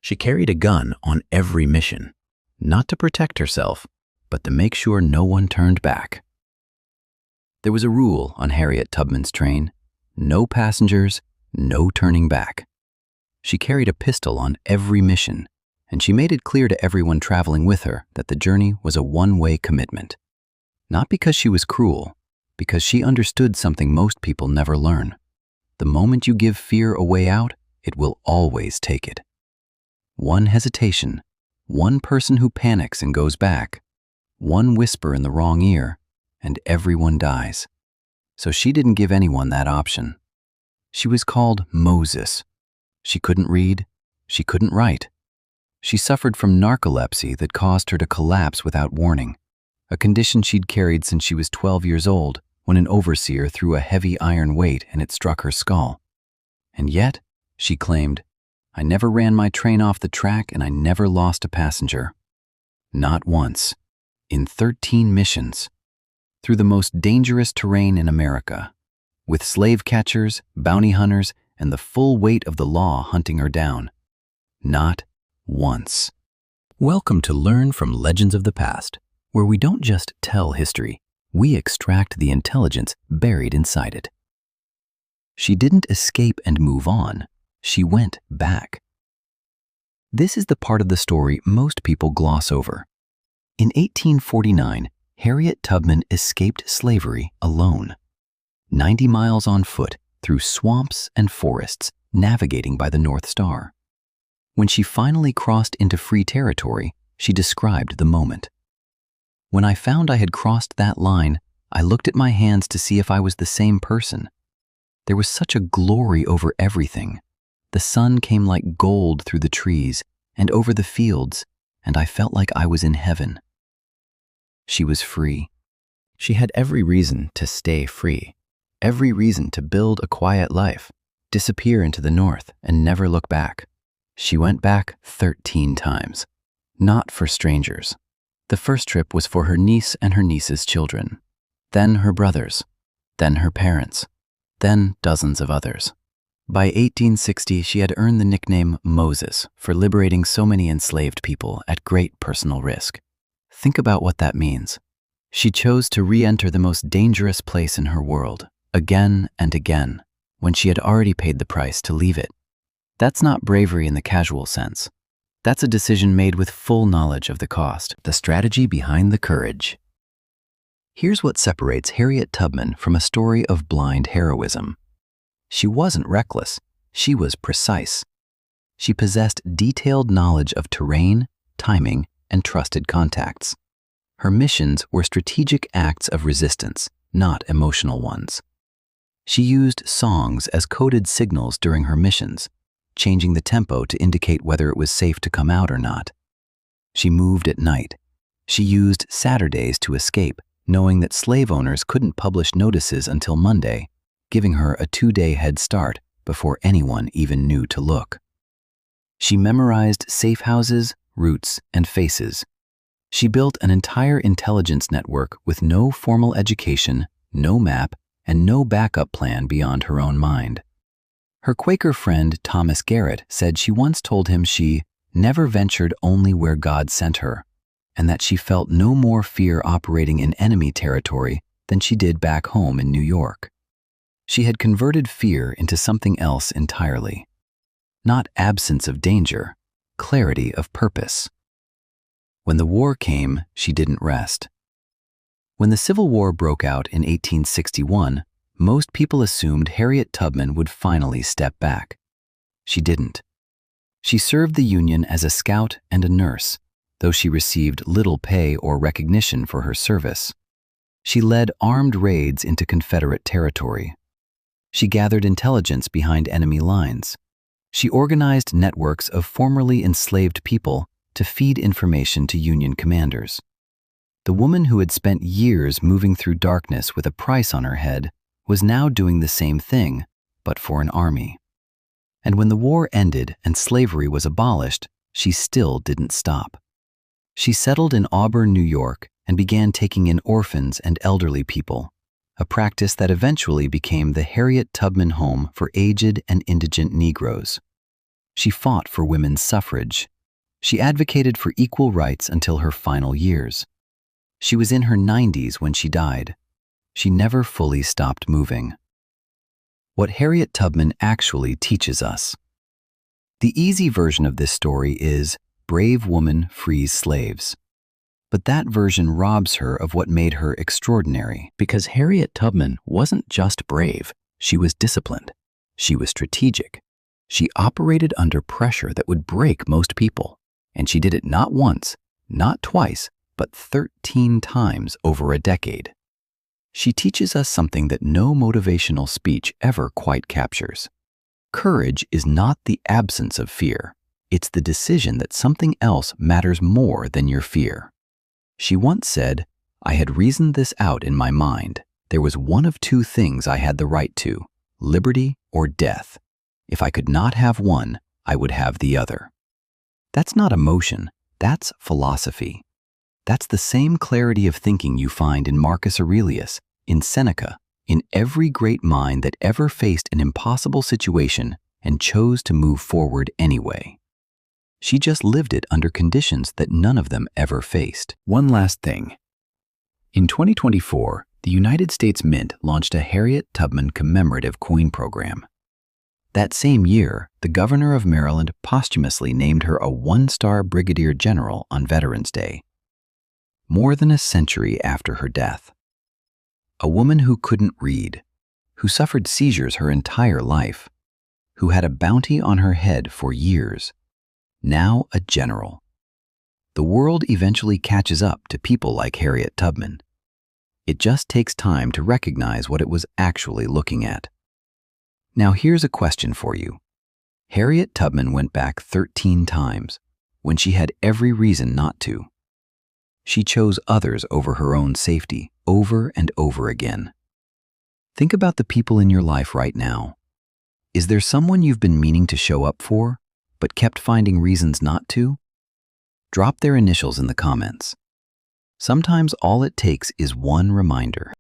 She carried a gun on every mission, not to protect herself, but to make sure no one turned back. There was a rule on Harriet Tubman's train: no passengers, no turning back. She carried a pistol on every mission, and she made it clear to everyone traveling with her that the journey was a one-way commitment. Not because she was cruel, because she understood something most people never learn. The moment you give fear a way out, it will always take it. One hesitation, one person who panics and goes back, one whisper in the wrong ear, and everyone dies. So she didn't give anyone that option. She was called Moses. She couldn't read, she couldn't write. She suffered from narcolepsy that caused her to collapse without warning, a condition she'd carried since she was 12 years old when an overseer threw a heavy iron weight and it struck her skull. And yet, she claimed, "I never ran my train off the track and I never lost a passenger." Not once. In 13 missions. Through the most dangerous terrain in America, with slave catchers, bounty hunters, and the full weight of the law hunting her down. Not once. Welcome to Learn from Legends of the Past, where we don't just tell history, we extract the intelligence buried inside it. She didn't escape and move on. She went back. This is the part of the story most people gloss over. In 1849, Harriet Tubman escaped slavery alone. 90 miles on foot through swamps and forests, navigating by the North Star. When she finally crossed into free territory, she described the moment. "When I found I had crossed that line, I looked at my hands to see if I was the same person. There was such a glory over everything. The sun came like gold through the trees and over the fields, and I felt like I was in heaven." She was free. She had every reason to stay free, every reason to build a quiet life, disappear into the north, and never look back. She went back 13 times, not for strangers. The first trip was for her niece and her niece's children, then her brothers, then her parents, then dozens of others. By 1860, she had earned the nickname Moses for liberating so many enslaved people at great personal risk. Think about what that means. She chose to re-enter the most dangerous place in her world, again and again, when she had already paid the price to leave it. That's not bravery in the casual sense. That's a decision made with full knowledge of the cost, the strategy behind the courage. Here's what separates Harriet Tubman from a story of blind heroism. She wasn't reckless, she was precise. She possessed detailed knowledge of terrain, timing, and trusted contacts. Her missions were strategic acts of resistance, not emotional ones. She used songs as coded signals during her missions, changing the tempo to indicate whether it was safe to come out or not. She moved at night. She used Saturdays to escape, knowing that slave owners couldn't publish notices until Monday, giving her a 2-day head start before anyone even knew to look. She memorized safe houses, routes, and faces. She built an entire intelligence network with no formal education, no map, and no backup plan beyond her own mind. Her Quaker friend Thomas Garrett said she once told him she never ventured only where God sent her, and that she felt no more fear operating in enemy territory than she did back home in New York. She had converted fear into something else entirely. Not absence of danger, clarity of purpose. When the war came, she didn't rest. When the Civil War broke out in 1861, most people assumed Harriet Tubman would finally step back. She didn't. She served the Union as a scout and a nurse, though she received little pay or recognition for her service. She led armed raids into Confederate territory. She gathered intelligence behind enemy lines. She organized networks of formerly enslaved people to feed information to Union commanders. The woman who had spent years moving through darkness with a price on her head was now doing the same thing, but for an army. And when the war ended and slavery was abolished, she still didn't stop. She settled in Auburn, New York, and began taking in orphans and elderly people, a practice that eventually became the Harriet Tubman Home for Aged and Indigent Negroes. She fought for women's suffrage. She advocated for equal rights until her final years. She was in her 90s when she died. She never fully stopped moving. What Harriet Tubman actually teaches us. The easy version of this story is, brave woman frees slaves. But that version robs her of what made her extraordinary. Because Harriet Tubman wasn't just brave, she was disciplined. She was strategic. She operated under pressure that would break most people. And she did it not once, not twice, but 13 times over a decade. She teaches us something that no motivational speech ever quite captures. Courage is not the absence of fear. It's the decision that something else matters more than your fear. She once said, "I had reasoned this out in my mind. There was one of two things I had the right to, liberty or death. If I could not have one, I would have the other." That's not emotion, that's philosophy. That's the same clarity of thinking you find in Marcus Aurelius, in Seneca, in every great mind that ever faced an impossible situation and chose to move forward anyway. She just lived it under conditions that none of them ever faced. One last thing. In 2024, the United States Mint launched a Harriet Tubman commemorative coin program. That same year, the governor of Maryland posthumously named her a one-star brigadier general on Veterans Day. More than a century after her death. A woman who couldn't read, who suffered seizures her entire life, who had a bounty on her head for years, now a general. The world eventually catches up to people like Harriet Tubman. It just takes time to recognize what it was actually looking at. Now here's a question for you. Harriet Tubman went back 13 times when she had every reason not to. She chose others over her own safety over and over again. Think about the people in your life right now. Is there someone you've been meaning to show up for, but kept finding reasons not to? Drop their initials in the comments. Sometimes all it takes is one reminder.